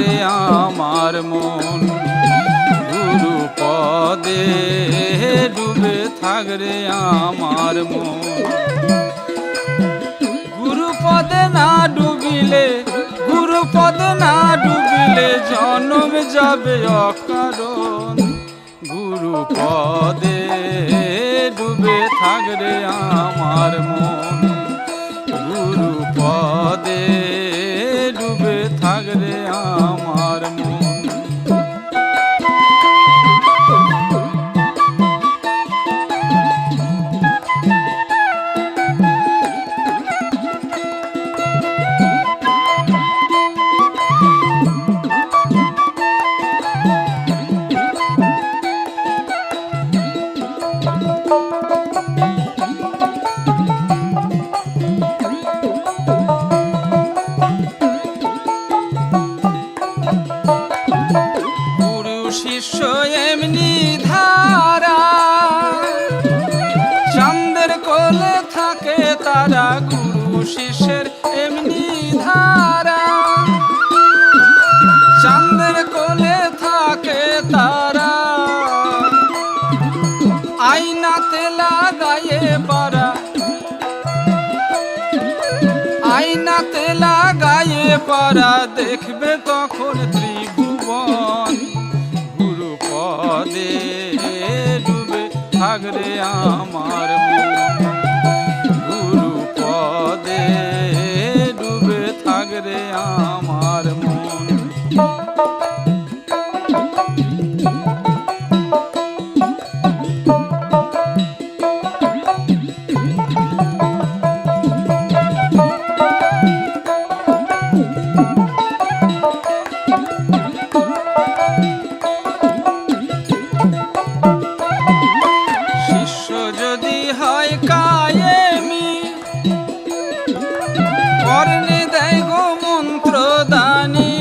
রে আমার মন, গুরু পদে ডুবে থাক রে আমার মন। গুরু পদে না ডুবিলে, গুরু পদে না ডুবিলে জন্ম যাবে অকারণ। গুরু পদে ডুবে থাক রে আমার মন, গুরু পদে ডুবে থাক রে আমার মন। শিষ্য এমনি ধারা, চাঁদের কোলে থাকে তারা। গুরু শিষ্যের এমনি ধারা, চাঁদের কোলে থাকে তারা। আয়নাতে লাগায়ে পারা, আয়নাতে লাগায়ে পারা, দেখবে তখন ত্রিভুবন। পদে ডুবে থাক রে আমার মন, গুরু পদে ডুবে থাক রে আমার মন। কর্ণে দেয় গো মন্ত্র দানি,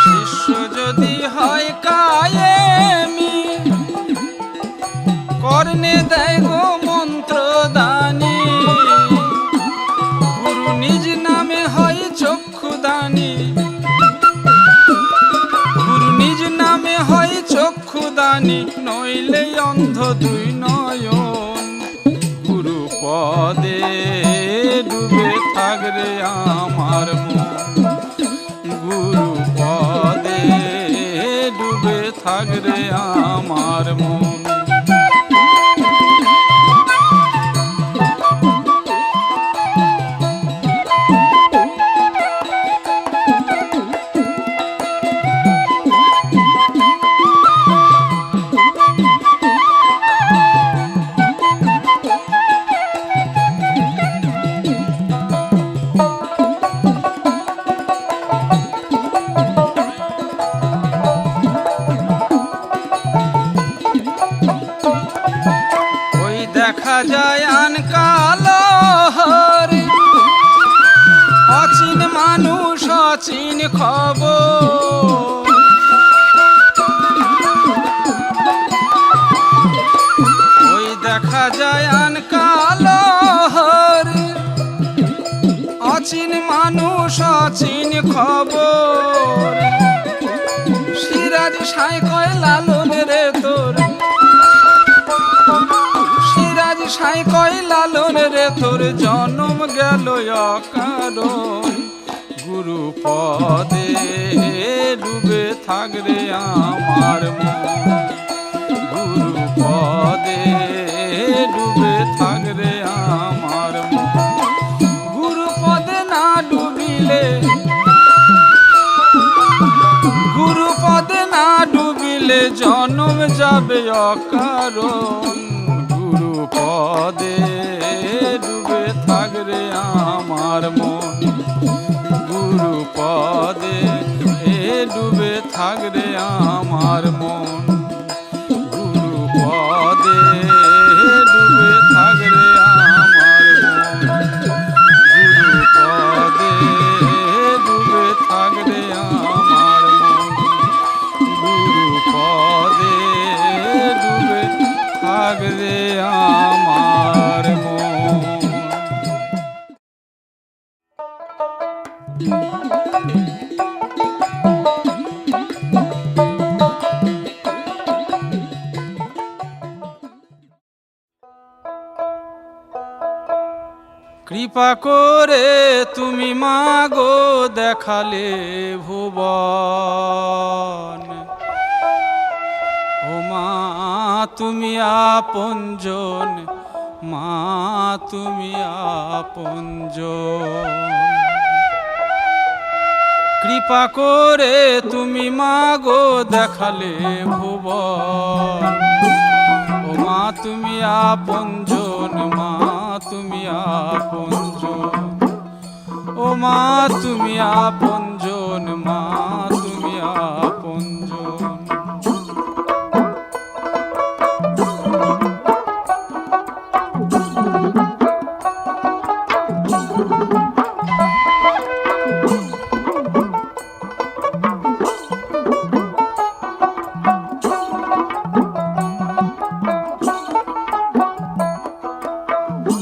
শিষ্য যদি হয় কায়েমি। কর্ণে দেয় গো মন্ত্র দানি, গুরু নিজ নামে হয় চক্ষুদানি। গুরু নিজ নামে হয় চক্ষুদানি, নইলে অন্ধ দুই নয়ন। গুরু পদে ডুবে থাক রে আমার মন, গুরু পদে ডুবে থাক রে আমার মন। দেখা যায় আনকালো হরে, অচিন মানুষ অচিন খবর। ওই দেখা যায় আনকালো হরে, অচিন মানুষ অচিন খবর। সিরাজ সাই কয় লালন রে তোর, সিরাজ সাই কয় লালন রে তোর জন্ম গেল অকারণ। গুরু পদে ডুবে থাক রে আমার মন, গুরু পদে ডুবে থাক রে আমার মন। গুরু পদে না ডুবিলে, গুরু পদে না ডুবিলে জনম যাবে অকারণ, গুরু পদে ডুবে থাকরে আমার মন, গুরু পদে ডুবে থাকরে আমার মন, গুরু পদে ডুবে থাকরে আমার মন, গুরু পদে ডুবে থাকরে আমার মন, গুরু পদে ডুবে থাকরে আমার মন। কৃপা করে তুমি মাগো দেখালে ভুবন, ও মা তুমি আপনজন, মা তুমি আপনজন। কৃপা করে তুমি মাগো দেখালে ভুবন, ও মা তুমি আপনজন, মা তুমি আপনজন, ও মা তুমি আপনজন, মা তুমি আপনজন।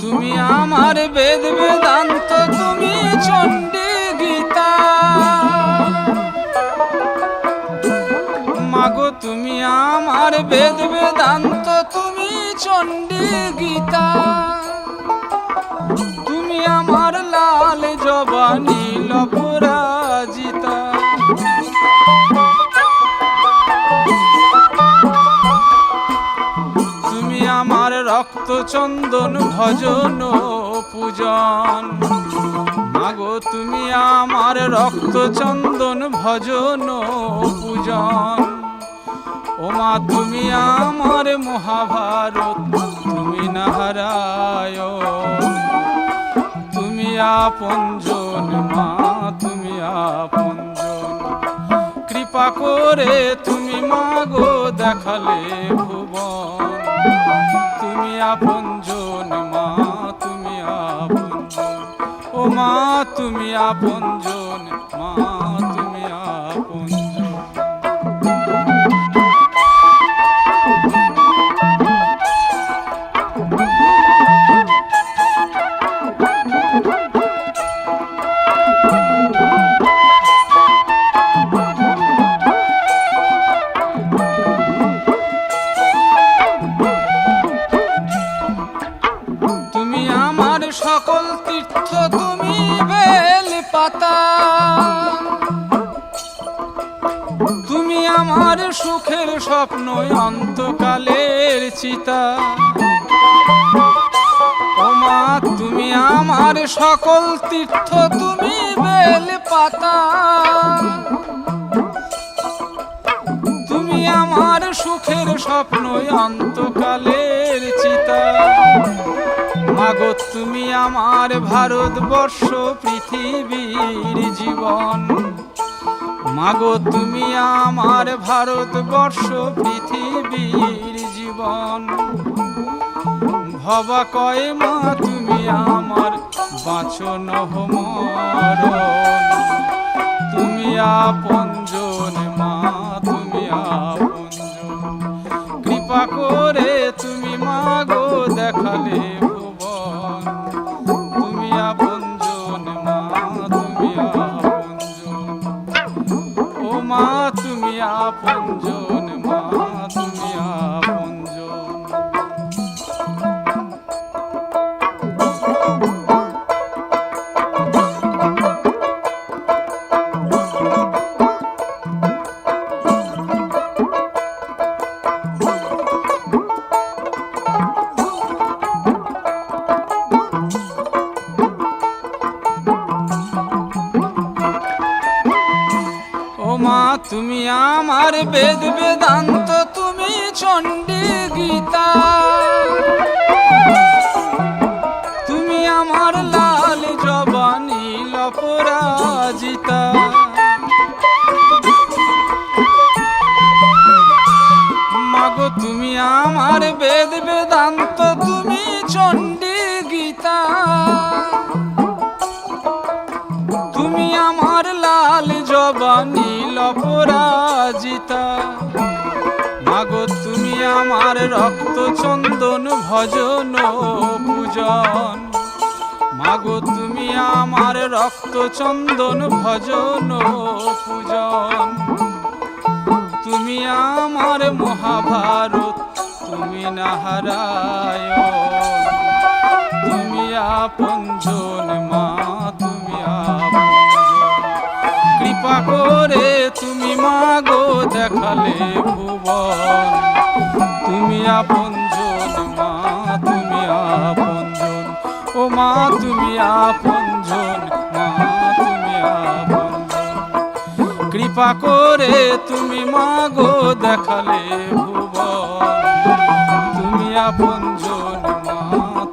তুমি আমার বেদ বেদান্ত, তুমি চণ্ডী গীতা, মাগো তুমি আমার বেদ বেদান্ত, তুমি চণ্ডী গীতা, তুমি আমার লাল জবা নীল পরাজিতা। তুমি আমার রক্ত চন্দন ভজন পূজন, মাগো তুমি আমার রক্ত চন্দন ভজন পূজন, ও মা তুমি আমার মহাভারত, তুমি নারায়ণ, তুমি আপনজন, মা তুমি আপনজন। কৃপা করে তুমি মাগো দেখালে ভুবন, তুমি আপনজন, মা তুমি আপনজন, ও মা তুমি আপনজন, মা তুমি আপনজন। সকল তীর্থ তুমি বেল পাতা, তুমি আমার সুখের স্বপ্ন অন্তকালের চিতা, ও মা তুমি আমার সকল তীর্থ তুমি বেল পাতা, তুমি আমার সুখের স্বপ্ন অন্তকালের চিতা, মাগো তুমি আমার ভারতবর্ষ পৃথিবীর জীবন, মাগো তুমি আমার ভারতবর্ষ পৃথিবীর জীবন। ভবা কয় মা তুমি আমার বাঁচন মরণ, তুমি আপনজন, মা তুমি আপনজন। কৃপা করে তুমি মাগো দেখালে ভুবন, তুমি আপনজন, মা তুমি আপনজন, ও মা তুমি আপনজন, মা তুমি আপনজন। তুমি আমার বেদ বেদান্ত গীতা তুমি আমার লাল জবানি অপরাজিতা মাগো তুমি আমার বেদ বেদান্ত তুমি চণ্ডী গীতা তুমি আমার লাল জবানি অপরাজিতা মাগো তুমি আমার রক্ত চন্দন ভজন পূজন মাগো তুমি আমার রক্ত চন্দন ভজন পূজন তুমি আমার মহাভারত তুমি নারায়ণ তুমি আপনজন মা তুমি আপনজন কৃপা করে তুমি মাগো দেখালে ভুবন তুমি আপনজন মা তুমি আপনজন ও মা তুমি আপনজন মা তুমি আপনজন কৃপা করে তুমি মাগো দেখালে ভুবন তুমি আপনজন মা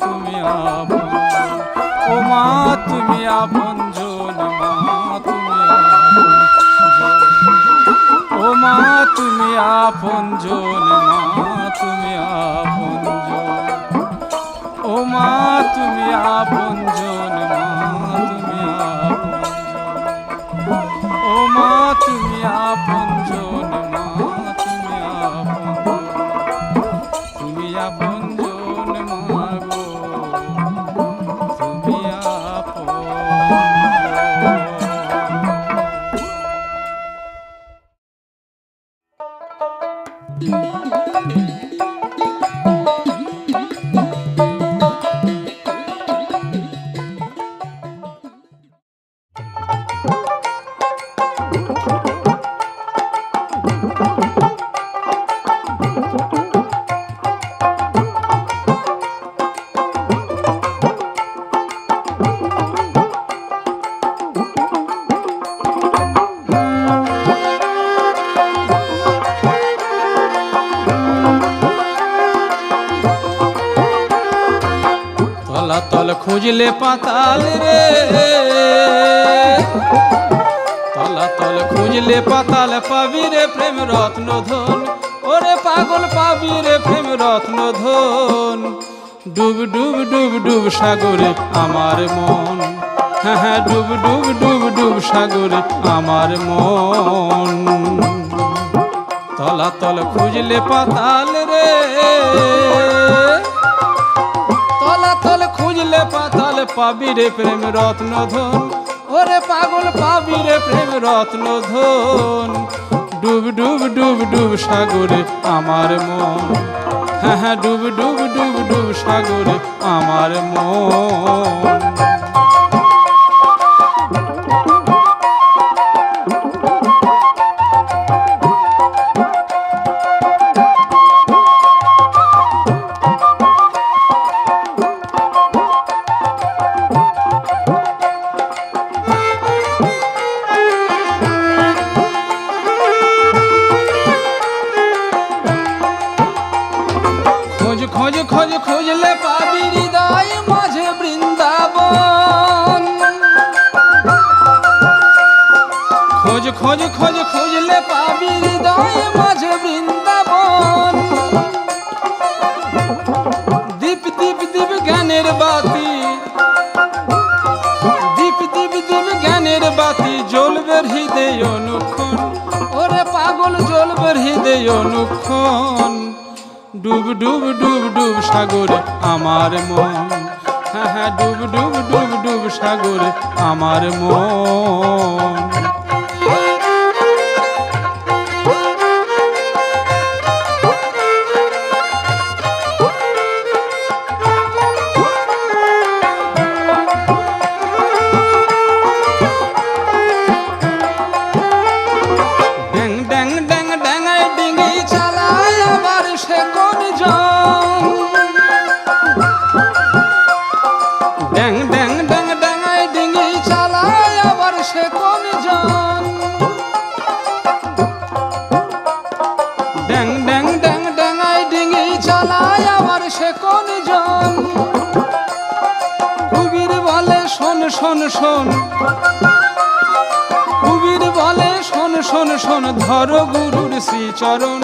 তুমি আপনজন ও মা তুমি আপনজন মা তুমি আপনজন ও মা তুমি আপনজন মা তুমি আপনজন ও মা তুমি আপনজন মা তুমি আপনজন ও মা তুমি আপনজন মা তুমি আপনজন তুমি আপনজন মা গো তুমি তলাতল খুঁজলে পাতাল রে তলাতল খুঁজলে পাতাল পাবি রে প্রেম রত্ন ধন ওরে পাগল পাবি রে প্রেম রত্ন ধন ডুব ডুব ডুব ডুব সাগরে আমার মন হ্যাঁ হ্যাঁ ডুব ডুব ডুব ডুব সাগরে আমার মন তলাতল খুঁজলে পাতাল রে তলাতল খুঁজলে পাতাল পাবি রে প্রেম রত্ন ধন ওরে পাগল পাবি রে প্রেম রত্ন ধন ডুব ডুব ডুব ডুব সাগরে আমার মন হ্যাঁ হ্যাঁ ডুব ডুব ডুব ডুব সাগরে আমার মন খোঁজ খোঁজ খুঁজলে পাবি হৃদয় মাঝে বৃন্দাবন খোঁজ খোঁজ খোঁজ খুঁজলে পাবি হৃদয় মাঝে বৃন্দাবন দীপ দীপ দীপ জ্ঞানের বাতি দীপ দীপ দীপ জ্ঞানের বাতি জ্বলবে হৃদয় অনুক্ষণ ওরে পাগল জ্বলবে হৃদয় অনুক্ষণ ডুব ডুব ডুব ডুব সাগরে আমার মন হ্যাঁ হ্যাঁ ডুব ডুব ডুব ডুব সাগরে আমার মন ড্যাং ড্যাং ড্যাং ড্যাঙায় ডিঙি চালায় আবার সে কোন জন ড্যাং ড্যাং ড্যাং ড্যাঙায় ডিঙি চালায় আবার সে কোন জন ড্যাং ড্যাং ড্যাং ড্যাঙায় ডিঙি চালায় শোন শোন কবির বলে শোন শোন শোন ধর গুরুর শ্রীচরণ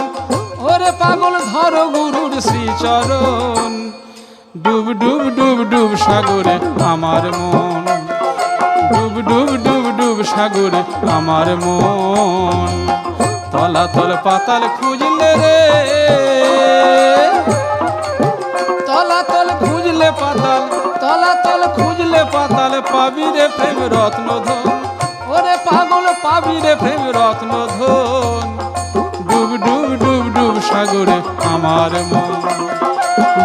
ওরে পাগল ধর গুরুর শ্রীচরণ ডুব ডুব ডুব ডুব সাগরে আমার মন ডুব ডুব ডুব ডুব সাগরে আমার মন তলাতল পাতাল খুঁজলে রে তলাতল খুঁজলে পাতাল তলাতল খুঁজলে পাতাল পাবি রে প্রেম রত্ন ধন ওরে পাগল পাবি রে প্রেম রত্ন ধন ডুব ডুব ডুব ডুব সাগরে আমার মন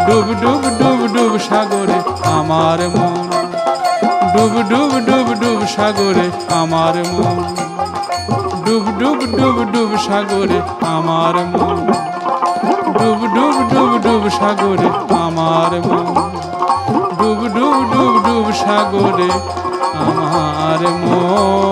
ডুব ডুব ডুব ডুব সাগরে আমার মন ডুব ডুব ডুব ডুব সাগরে আমার মন ডুব ডুব ডুব ডুব সাগরে আমার মন ডুব ডুব ডুব ডুব সাগরে আমার মন ডুব ডুব ডুব ডুব সাগরে আমার মন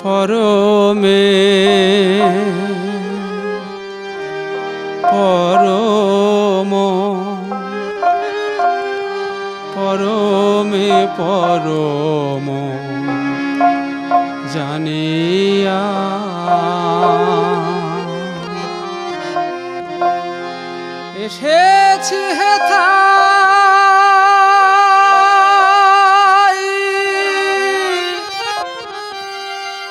পরমে পরম পরমে পরম জানিয়া এসেছি হেথা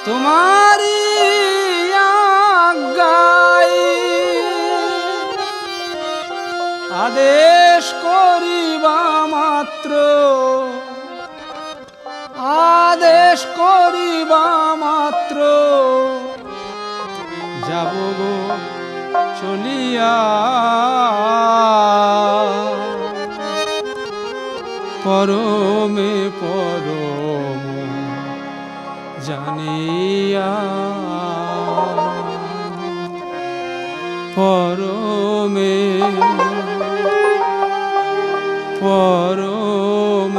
তোমারি আজ্ঞায় আদেশ করিবা মাত্র আদেশ করিবা মাত্র যাব গো চলিয়া পরমে পরম জানিয়া পরমে পরম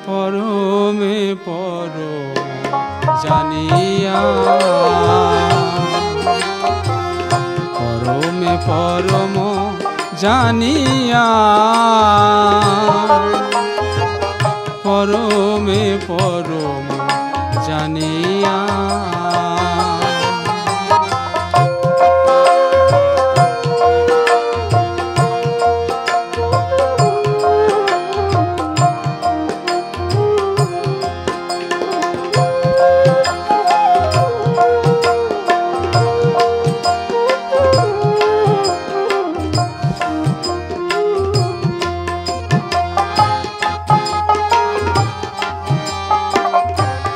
পরমে পরম জানিয়া পরমে পরম জানিয়া পরমে পরম জানিয়া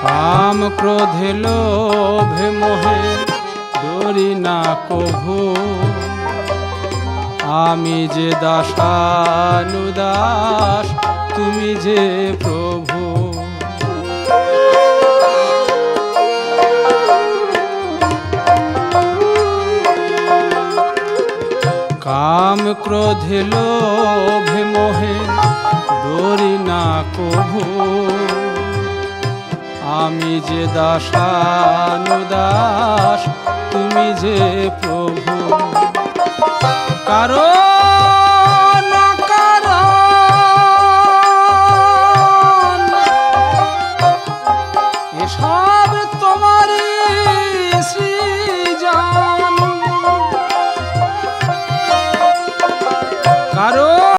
কাম ক্রোধে লোভে মোহে ডরি না কভু আমি যে দাসানুদাস তুমি যে প্রভু কাম ক্রোধে লোভে মোহে ডরি না কভু আমি যে দাসানুদাস তুমি যে প্রভু